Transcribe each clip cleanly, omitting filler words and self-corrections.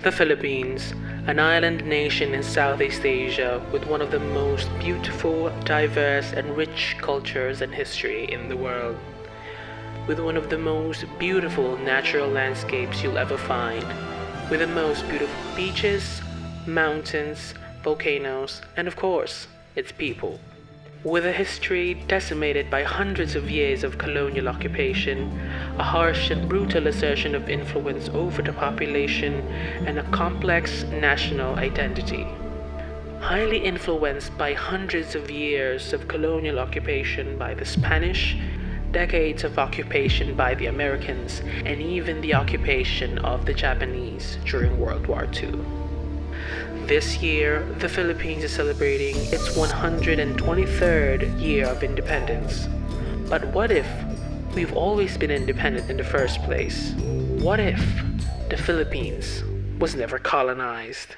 The Philippines, an island nation in Southeast Asia with one of the most beautiful, diverse, and rich cultures and history in the world. With one of the most beautiful natural landscapes you'll ever find. With the most beautiful beaches, mountains, volcanoes, and of course, its people. With a history decimated by hundreds of years of colonial occupation, a harsh and brutal assertion of influence over the population, and a complex national identity. Highly influenced by hundreds of years of colonial occupation by the Spanish, decades of occupation by the Americans, and even the occupation of the Japanese during World War II. This year, the Philippines is celebrating its 123rd year of independence. But what if we've always been independent in the first place? What if the Philippines was never colonized?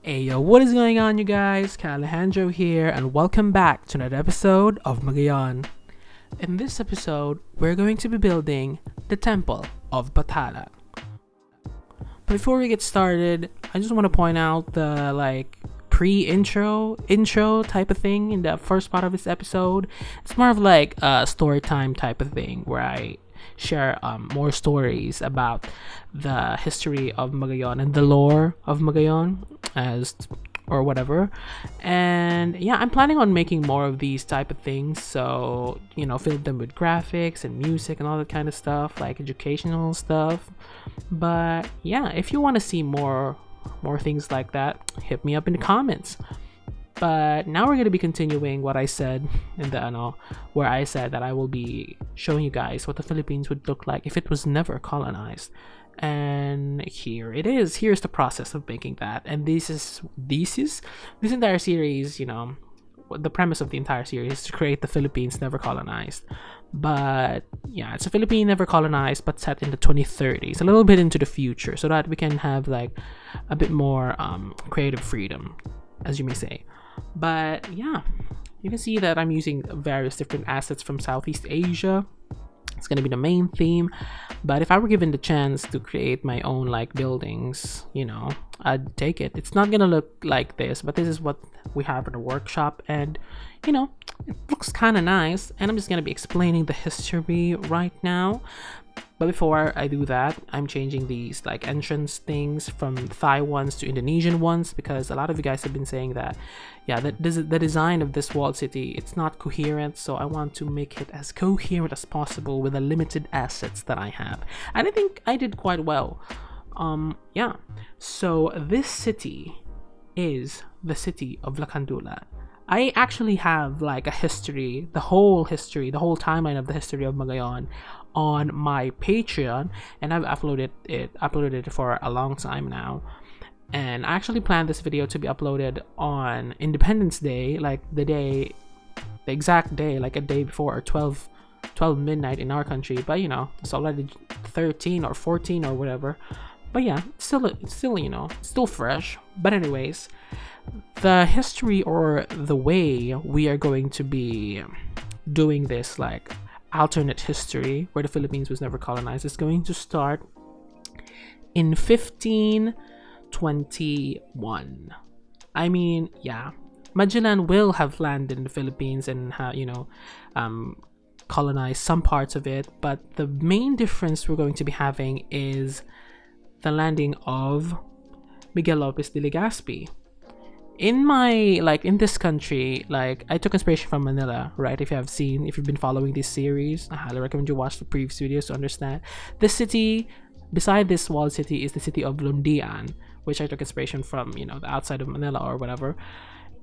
Hey yo, what is going on you guys? Alejandro here and welcome back to another episode of Magayon. In this episode, we're going to be building the Temple of Bathala. But before we get started, I just want to point out the intro type of thing in the first part of this episode. It's more of like a story time type of thing where I share more stories about the history of Magayon and the lore of Magayon or whatever. And yeah, I'm planning on making more of these type of things, so fill them with graphics and music and all that kind of stuff, like educational stuff. But yeah, if you want to see more things like that, hit me up in the comments. But now we're going to be continuing what I said in the where I said that I will be showing you guys what the Philippines would look like if it was never colonized. And here it is. Here's the process of making that. And this entire series, the premise of the entire series is to create the Philippines never colonized. But yeah, it's a Philippine never colonized but set in the 2030s, a little bit into the future, so that we can have like a bit more creative freedom, as you may say. But yeah, you can see that I'm using various different assets from Southeast Asia. It's going to be the main theme. But if I were given the chance to create my own buildings, I'd take it. It's not going to look like this, but this is what we have in the workshop. And, it looks kind of nice. And I'm just going to be explaining the history right now. But before I do that, I'm changing these entrance things from Thai ones to Indonesian ones, because a lot of you guys have been saying that the design of this walled city, it's not coherent, so I want to make it as coherent as possible with the limited assets that I have. And I think I did quite well. So this city is the city of Lakandura. I actually have a history, the whole timeline of the history of Magayon on my Patreon, and I've uploaded it for a long time now. And I actually planned this video to be uploaded on Independence Day, the exact day, a day before, or 12 midnight in our country. But it's already 13 or 14 or whatever. But yeah, it's still fresh. But anyways, the history, or the way we are going to be doing this alternate history where the Philippines was never colonized is going to start in 1521. I mean, yeah, Magellan will have landed in the Philippines and colonized some parts of it, but the main difference we're going to be having is the landing of Miguel Lopez de Legazpi. In this country, I took inspiration from Manila, right? If you've been following this series, I highly recommend you watch the previous videos to understand. This city beside this walled city is the city of Lundian, which I took inspiration from, you know, the outside of Manila or whatever.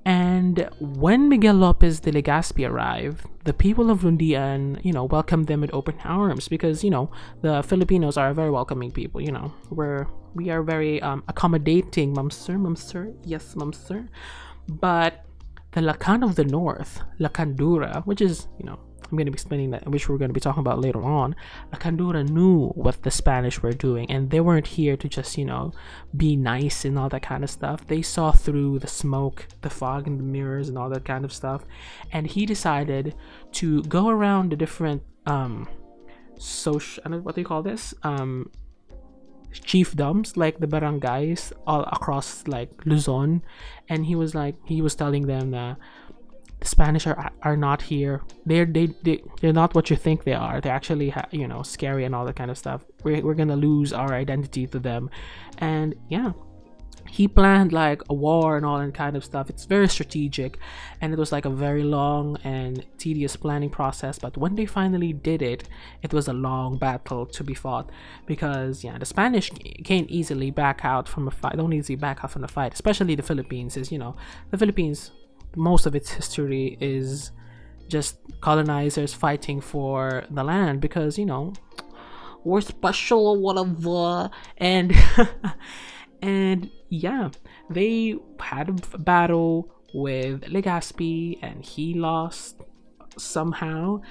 And when Miguel Lopez de Legazpi arrived, the people of Lundian, you know, welcomed them with open arms because, you know, the Filipinos are a very welcoming people. You know, we are very accommodating, ma'am sir, yes, ma'am sir. But the Lakan of the North, Lakandura, which is, you know, I'm going to be explaining that, which we're going to be talking about later on. Lakandura knew what the Spanish were doing, and they weren't here to just, you know, be nice and all that kind of stuff. They saw through the smoke, the fog, and the mirrors and all that kind of stuff. And he decided to go around the different social, I don't know what do you call this, chiefdoms, like the barangays all across like Luzon, and he was telling them that the Spanish are not here. They're not what you think they are. They're actually you know, scary and all that kind of stuff. We're gonna lose our identity to them. And yeah, he planned like a war and all that kind of stuff. It's very strategic, and it was like a very long and tedious planning process. But when they finally did it, it was a long battle to be fought, because yeah, the Spanish can't easily back out from a fight. Don't easily back out from a fight, especially the Philippines. Is, you know, the Philippines, most of its history is just colonizers fighting for the land, because, you know, we're special or whatever. And and yeah, they had a battle with Legazpi and he lost somehow.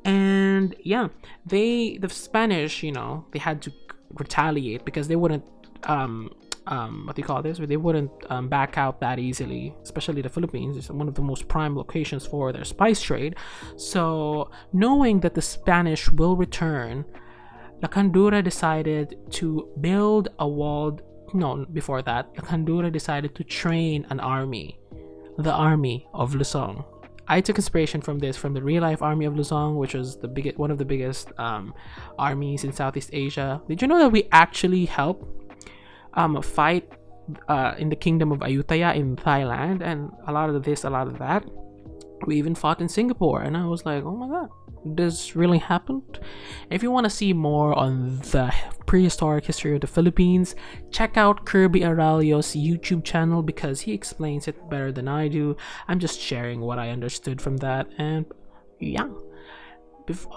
And yeah, the Spanish, you know, they had to retaliate because they wouldn't what do you call this? They wouldn't back out that easily, especially the Philippines. It's one of the most prime locations for their spice trade. So knowing that the Spanish will return, Lakandura decided to build a walled, no, before that, Lakandura decided to train an army, the army of Lusong. I took inspiration from this, from the real life army of Lusong, which was one of the biggest armies in Southeast Asia. Did you know that we actually helped fight in the kingdom of Ayutthaya in Thailand, and a lot of that we even fought in Singapore? And I was like, oh my god, this really happened. If you want to see more on the prehistoric history of the Philippines, check out Kirby Aralio's YouTube channel, because he explains it better than I do. I'm just sharing what I understood from that. And yeah,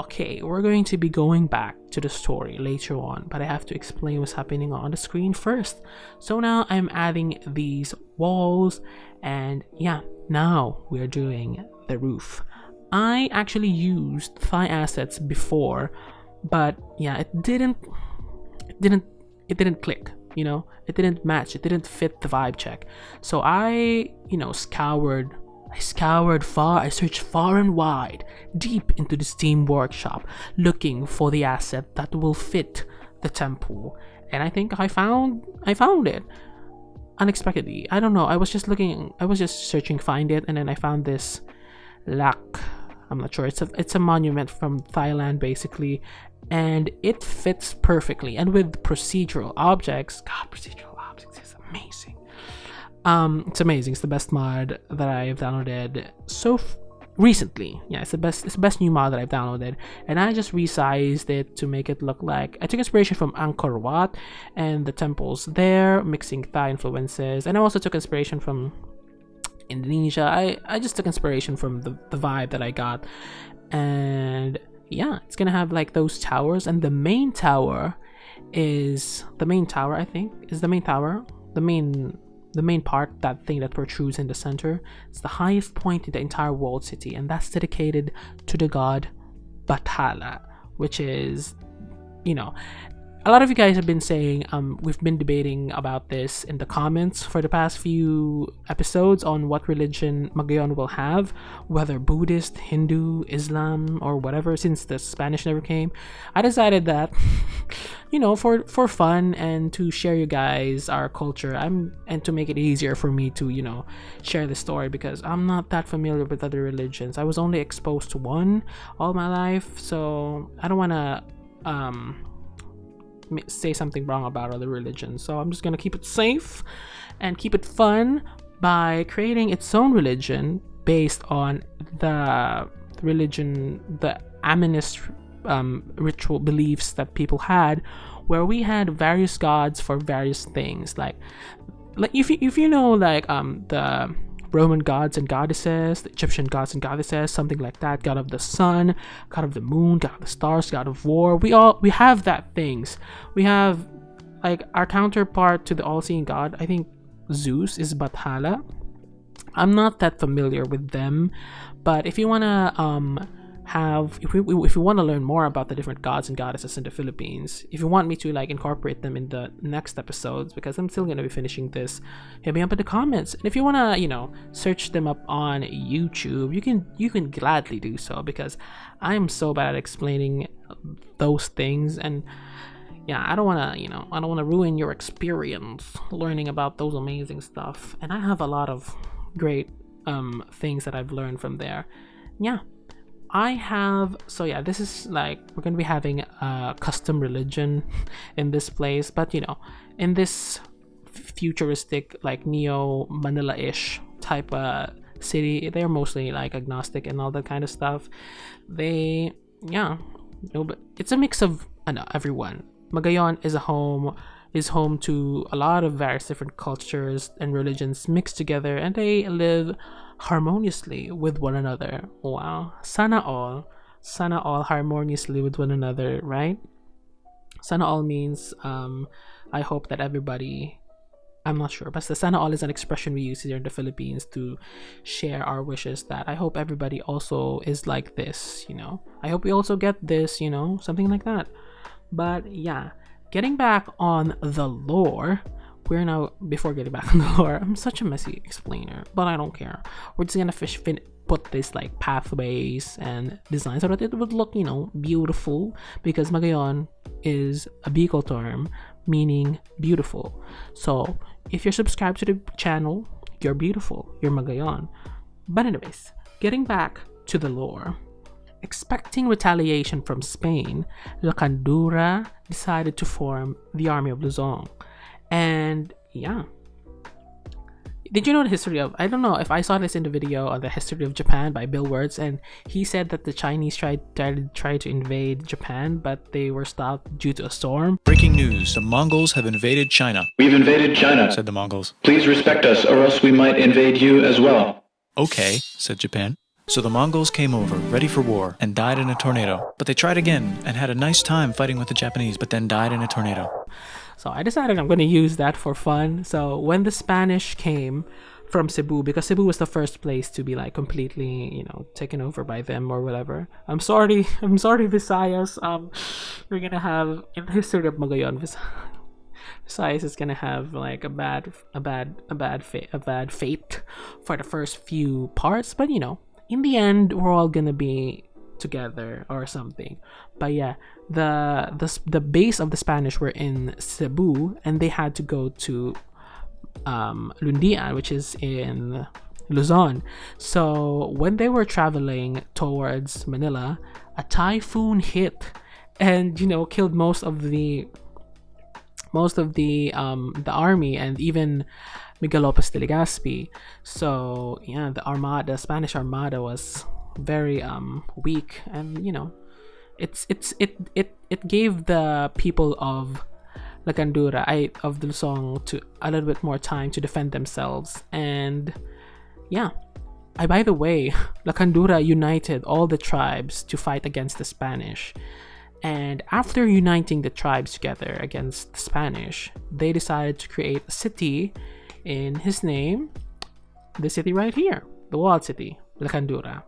okay, we're going to be going back to the story later on, but I have to explain what's happening on the screen first. So now I'm adding these walls, and yeah, now we're doing the roof. I actually used Thai assets before, but yeah, it didn't click, you know, it didn't match, it didn't fit the vibe check. So I, you know, I searched far and wide, deep into the Steam workshop, looking for the asset that will fit the temple. And I think I found it unexpectedly. I don't know, I was just searching, find it, and then I found this Lak. I'm not sure. It's a monument from Thailand, basically, and it fits perfectly. And with procedural objects, God, procedural objects is amazing. It's amazing. It's the best mod that I've downloaded recently. Yeah, it's the best new mod that I've downloaded, and I just resized it to make it look like, I took inspiration from Angkor Wat and the temples there, mixing Thai influences, and I also took inspiration from Indonesia. I just took inspiration from the vibe that I got. And yeah, it's gonna have like those towers, and the main tower, I think is the main tower, the main part, that thing that protrudes in the center. It's the highest point in the entire walled city, and that's dedicated to the god Bathala, which is, you know, a lot of you guys have been saying, we've been debating about this in the comments for the past few episodes on what religion Magayon will have, whether Buddhist, Hindu, Islam, or whatever, since the Spanish never came. I decided that, you know, for fun and to share you guys our culture, and to make it easier for me to, you know, share the story, because I'm not that familiar with other religions. I was only exposed to one all my life, so I don't want to say something wrong about other religions. So I'm just gonna keep it safe and keep it fun by creating its own religion based on the religion, the Aminist ritual beliefs that people had where we had various gods for various things. Like if you know, like the Roman gods and goddesses, the Egyptian gods and goddesses, something like that. God of the sun, God of the moon, God of the stars, God of war. We have that things. We have like our counterpart to the all-seeing god. I think Zeus is Bathala. I'm not that familiar with them, but if you wanna if you want to learn more about the different gods and goddesses in the Philippines, if you want me to like incorporate them in the next episodes, because I'm still gonna be finishing this, hit me up in the comments. And if you wanna, search them up on YouTube, you can gladly do so, because I'm so bad at explaining those things. And yeah, I don't wanna ruin your experience learning about those amazing stuff. And I have a lot of great things that I've learned from there. Yeah. This is like, we're gonna be having a custom religion in this place, but in this futuristic, like neo Manila-ish type city, they're mostly like agnostic and all that kind of stuff. But it's a mix of everyone. Magayon is home to a lot of various different cultures and religions mixed together, and they live harmoniously with one another. Wow. Sana all harmoniously with one another, right? Sana all means I hope that everybody, I'm not sure, but the sana all is an expression we use here in the Philippines to share our wishes that I hope everybody also is like this, I hope we also get this, something like that. But yeah, getting back on the lore, before getting back on the lore, I'm such a messy explainer, but I don't care. We're just gonna put this like pathways and design so that it would look, beautiful, because Magayon is a Bicol term meaning beautiful. So if you're subscribed to the channel, you're beautiful, you're Magayon. But anyways, getting back to the lore. Expecting retaliation from Spain, Lakandura decided to form the army of Lusong. And yeah, did you know the history of, I don't know if I saw this in the video on the history of Japan by Bill Words, and he said that the Chinese tried to invade Japan, but they were stopped due to a storm. Breaking news, the Mongols have invaded China. We've invaded China, said the Mongols. Please respect us, or else we might invade you as well. Okay, said Japan. So the Mongols came over, ready for war, and died in a tornado. But they tried again and had a nice time fighting with the Japanese, but then died in a tornado. So I decided I'm going to use that for fun. So when the Spanish came from Cebu, because Cebu was the first place to be like completely, taken over by them or whatever. I'm sorry, Visayas. We're going to have, in the history of Magayon, Visayas is gonna have like a bad fate for the first few parts, but in the end, we're all gonna be together or something. But yeah, the base of the Spanish were in Cebu, and they had to go to Lundian, which is in Luzon. So when they were traveling towards Manila, a typhoon hit and killed most of the army, and even Miguel Lopez de Legazpi. So yeah, the Spanish Armada was very weak, and it gave the people of Lakandura, of the Lusong, to a little bit more time to defend themselves. And yeah, by the way, Lakandura united all the tribes to fight against the Spanish. And after uniting the tribes together against the Spanish, they decided to create a city in his name, the city right here, the walled city, Lakandura.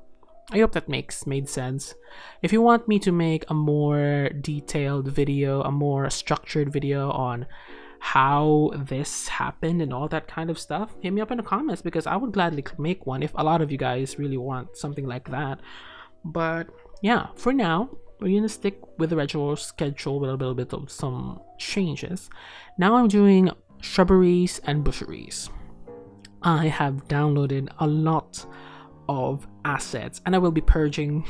I hope that made sense. If you want me to make a more detailed video, a more structured video on how this happened and all that kind of stuff, hit me up in the comments, because I would gladly make one if a lot of you guys really want something like that. But yeah, for now, we're gonna stick with the regular schedule with a little bit of some changes. Now I'm doing shrubberies and busheries. I have downloaded a lot of assets, and I will be purging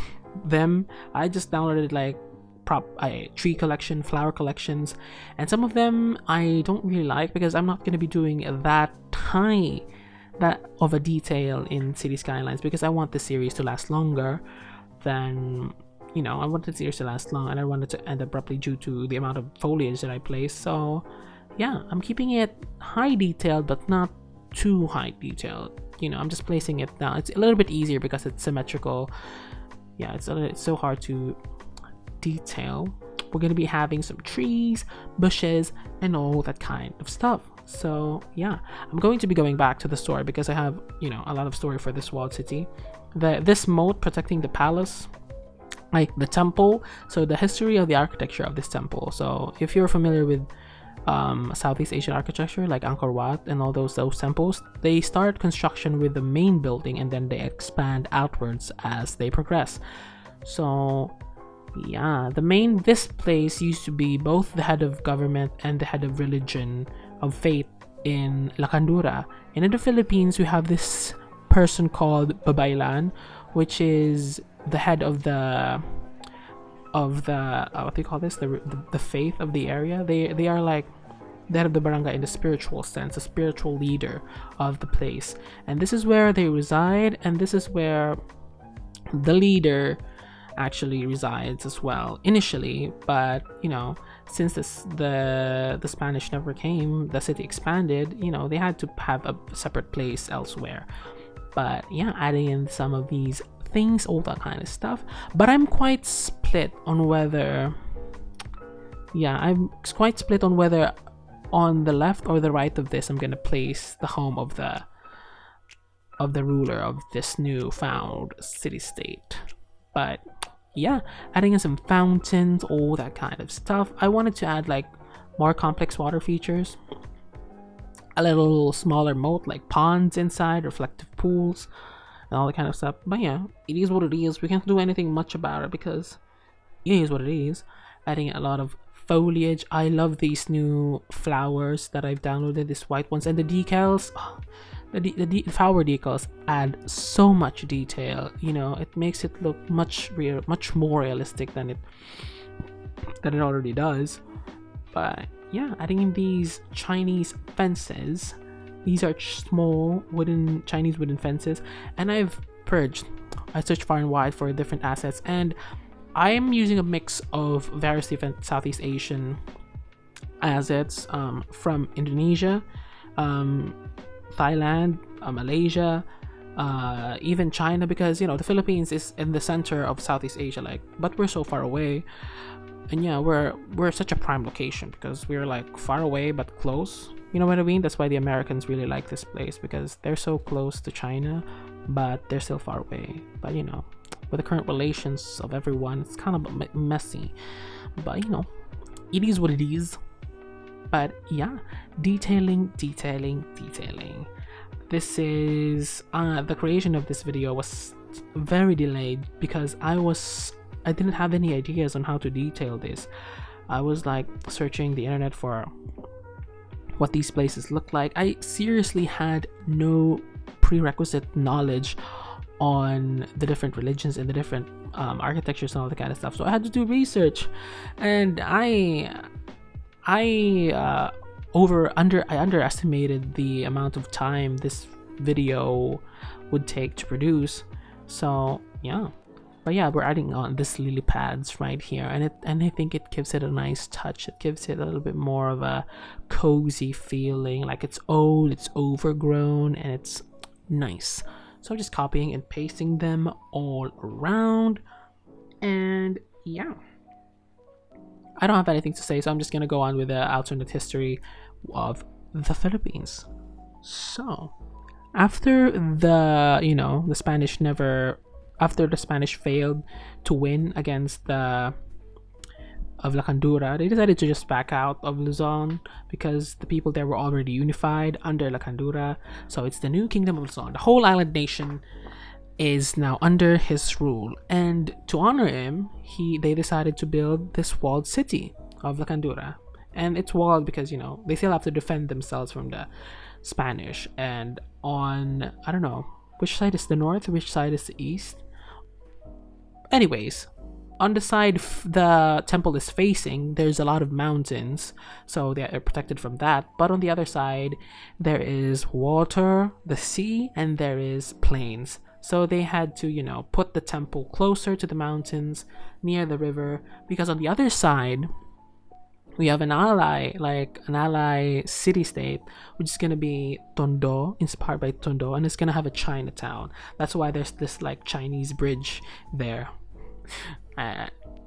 them. I just downloaded like tree collection, flower collections, and some of them I don't really like, because I'm not going to be doing that of a detail in Cities Skylines, because I want the series to last longer than I wanted the series to last long, and I wanted to end abruptly due to the amount of foliage that I placed. So yeah, I'm keeping it high detailed, but not too high detailed. I'm just placing it down. It's a little bit easier because it's symmetrical. Yeah, it's so hard to detail. We're going to be having some trees, bushes, and all that kind of stuff. So yeah, I'm going to be going back to the story because I have a lot of story for this walled city. This moat protecting the palace, like the temple. So the history of the architecture of this temple. So if you're familiar with Southeast Asian architecture like Angkor Wat and all those temples, they start construction with the main building and then they expand outwards as they progress. So yeah, this place used to be both the head of government and the head of religion of faith in Lakandura. And in the Philippines, we have this person called Babaylan, which is the head of the what do you call this, the faith of the area. They are like the head of the barangay in the spiritual sense, a spiritual leader of the place, and this is where they reside, and this is where the leader actually resides as well initially. But since the Spanish never came, the city expanded, they had to have a separate place elsewhere. But yeah, adding in some of these things, all that kind of stuff. But I'm quite split on whether on the left or the right of this I'm gonna place the home of the ruler of this new found city-state. But yeah, adding in some fountains, all that kind of stuff. I wanted to add like more complex water features, a little smaller moat like ponds inside, reflective pools, and all that kind of stuff. But yeah, it is what it is. We can't do anything much about it because it is what it is. Adding a lot of foliage. I love these new flowers that I've downloaded, these white ones, and the decals. The flower decals add so much detail. It makes it look much more realistic than it already does. But yeah, adding in these Chinese fences. These are small Chinese wooden fences, and I searched far and wide for different assets, and I am using a mix of various different Southeast Asian assets from Indonesia, Thailand, Malaysia, even China, because the Philippines is in the center of Southeast Asia, but we're so far away. And yeah, we're such a prime location because we're like far away but close. You know what I mean? That's why the Americans really like this place, because they're so close to China but they're still far away. But with the current relations of everyone, it's kind of messy, but it is what it is. But yeah, detailing. This is the creation of this video was very delayed because I didn't have any ideas on how to detail this. I was like searching the internet for what these places look like. I seriously had no prerequisite knowledge on the different religions and the different architectures and all that kind of stuff, so I had to do research, and I underestimated the amount of time this video would take to produce. So yeah, but yeah, we're adding on this lily pads right here, and I think it gives it a nice touch. It gives it a little bit more of a cozy feeling, like it's old, it's overgrown, and it's nice. So I'm just copying and pasting them all around, and yeah, I don't have anything to say, so I'm just gonna go on with the alternate history of the Philippines. So after the Spanish failed to win against of Lakandura, they decided to just back out of Luzon because the people there were already unified under Lakandura. So it's the new kingdom of Luzon. The whole island nation is now under his rule, and to honor him, they decided to build this walled city of Lakandura. And it's walled because they still have to defend themselves from the Spanish. And on, I don't know which side is the north, which side is the east. Anyways, on the side the temple is facing, there's a lot of mountains, so they are protected from that. But on the other side, there is water, the sea, and there is plains. So they had to, you know, put the temple closer to the mountains near the river, because on the other side we have an ally, like an ally city-state, which is gonna be Tondo, inspired by Tondo, and it's gonna have a Chinatown. That's why there's this like Chinese bridge there.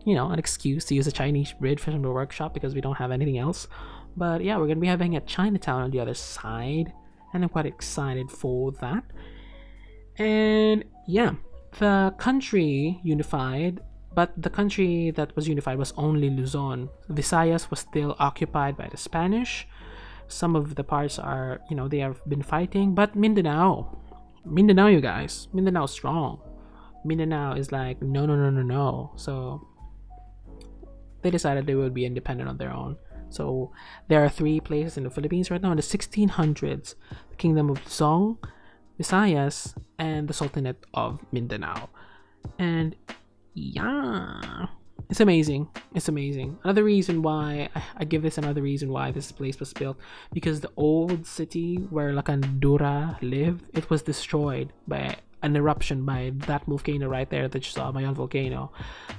You know, an excuse to use a Chinese bridge from the workshop because we don't have anything else. But yeah, we're gonna be having a Chinatown on the other side, and I'm quite excited for that. And yeah, the country unified, but the country that was unified was only Luzon. Visayas was still occupied by the Spanish. Some of the parts are, you know, they have been fighting, but Mindanao, you guys, Mindanao strong. Mindanao is like no. So they decided they would be independent on their own. So there are 3 places in the Philippines right now. In the 1600s, the Kingdom of Lusong, Visayas, and the Sultanate of Mindanao. And yeah, it's amazing. Another reason why I give this another reason why this place was built, because the old city where Lakandura lived, it was destroyed by an eruption by that volcano right there that you saw, Mayon volcano.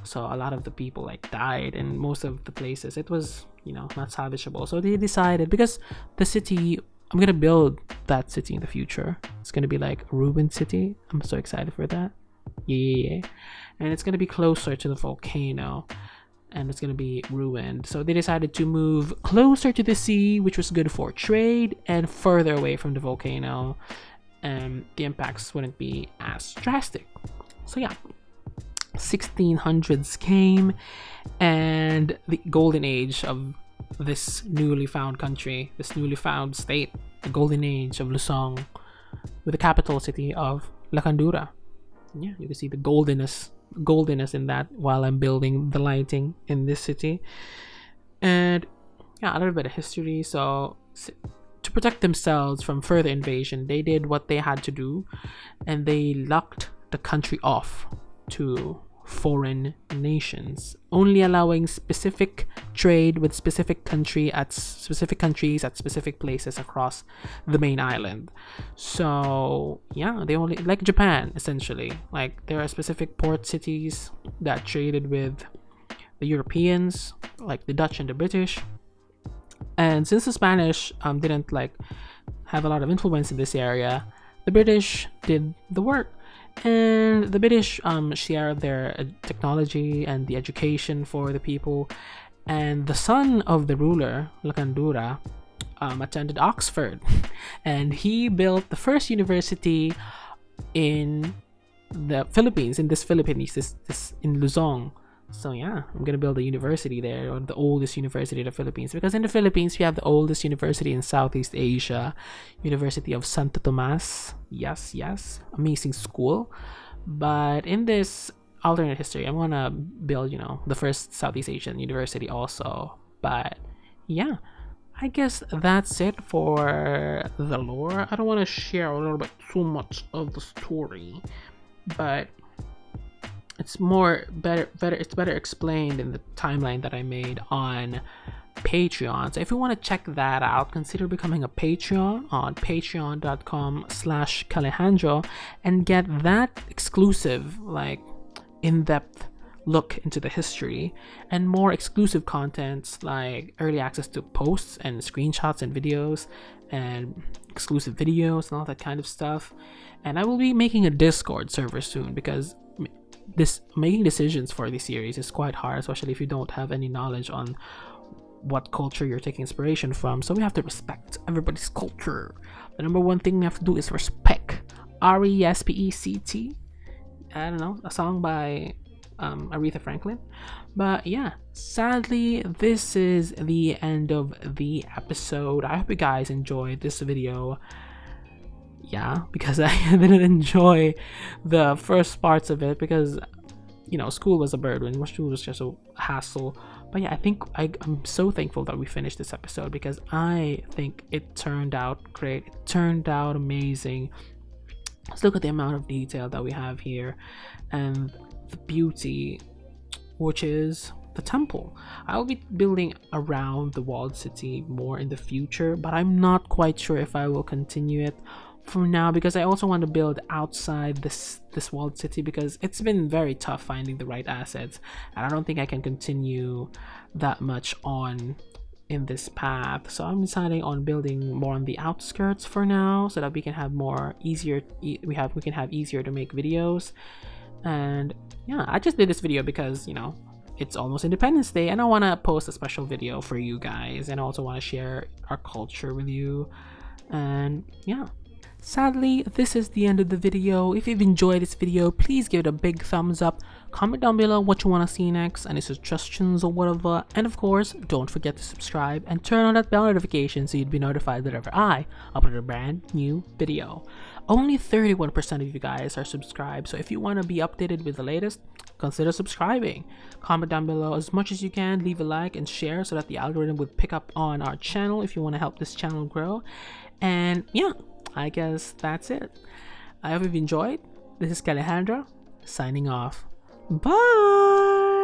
So a lot of the people like died, and most of the places it was, you know, not salvageable. So they decided, because the city, I'm gonna build that city in the future. It's gonna be like a ruined city. I'm so excited for that. Yeah. And it's gonna be closer to the volcano, and it's gonna be ruined. So they decided to move closer to the sea, which was good for trade, and further away from the volcano, and the impacts wouldn't be as drastic. So yeah, 1600s came, and the golden age of this newly found country, this newly found state, the golden age of Lusong, with the capital city of Lakandura. Yeah, you can see the goldenness in that while I'm building the lighting in this city. And yeah, a little bit of history. So to protect themselves from further invasion, they did what they had to do, and they locked the country off to foreign nations, only allowing specific trade with specific countries at specific places across the main island. So yeah, they only, like Japan essentially, like there are specific port cities that traded with the Europeans, like the Dutch and the British. And since the Spanish didn't like have a lot of influence in this area, the British did the work. And the British shared their technology and the education for the people. And the son of the ruler, Lakandura, attended Oxford, and he built the first university in the Philippines, in this in Luzong. So yeah, I'm gonna build a university there, or the oldest university in the Philippines, because in the Philippines we have the oldest university in Southeast Asia, University of Santo Tomas. Yes, amazing school. But in this alternate history, I'm gonna build, you know, the first Southeast Asian university also. But yeah, I guess that's it for the lore. I don't want to share a little bit too much of the story, but it's better explained in the timeline that I made on Patreon. So if you want to check that out, consider becoming a Patreon on patreon.com/Calejandro and get that exclusive, like in-depth look into the history, and more exclusive contents like early access to posts and screenshots and videos and exclusive videos and all that kind of stuff. And I will be making a Discord server soon, because making decisions for this series is quite hard, especially if you don't have any knowledge on what culture you're taking inspiration from. So we have to respect everybody's culture. The number one thing we have to do is respect. RESPECT. I don't know, a song by Aretha Franklin. But yeah, sadly this is the end of the episode. I hope you guys enjoyed this video. Yeah, because I didn't enjoy the first parts of it, because, you know, school was a burden, school was just a hassle. But yeah, I think I'm so thankful that we finished this episode, because I think it turned out great. It turned out amazing. Let's look at the amount of detail that we have here and the beauty, which is the temple. I'll be building around the walled city more in the future, but I'm not quite sure if I will continue it for now, because I also want to build outside this walled city, because it's been very tough finding the right assets, and I don't think I can continue that much on in this path. So I'm deciding on building more on the outskirts for now, so that we can have easier to make videos. And yeah, I just did this video because, you know, it's almost Independence Day and I want to post a special video for you guys, and I also want to share our culture with you. And yeah, sadly, this is the end of the video. If you've enjoyed this video, please give it a big thumbs up. Comment down below what you want to see next, any suggestions or whatever. And of course, don't forget to subscribe and turn on that bell notification so you'd be notified whenever I upload a brand new video. Only 31% of you guys are subscribed, so if you want to be updated with the latest, consider subscribing. Comment down below as much as you can, leave a like and share so that the algorithm would pick up on our channel if you want to help this channel grow. And yeah, I guess that's it. I hope you've enjoyed. This is Alejandro signing off. Bye!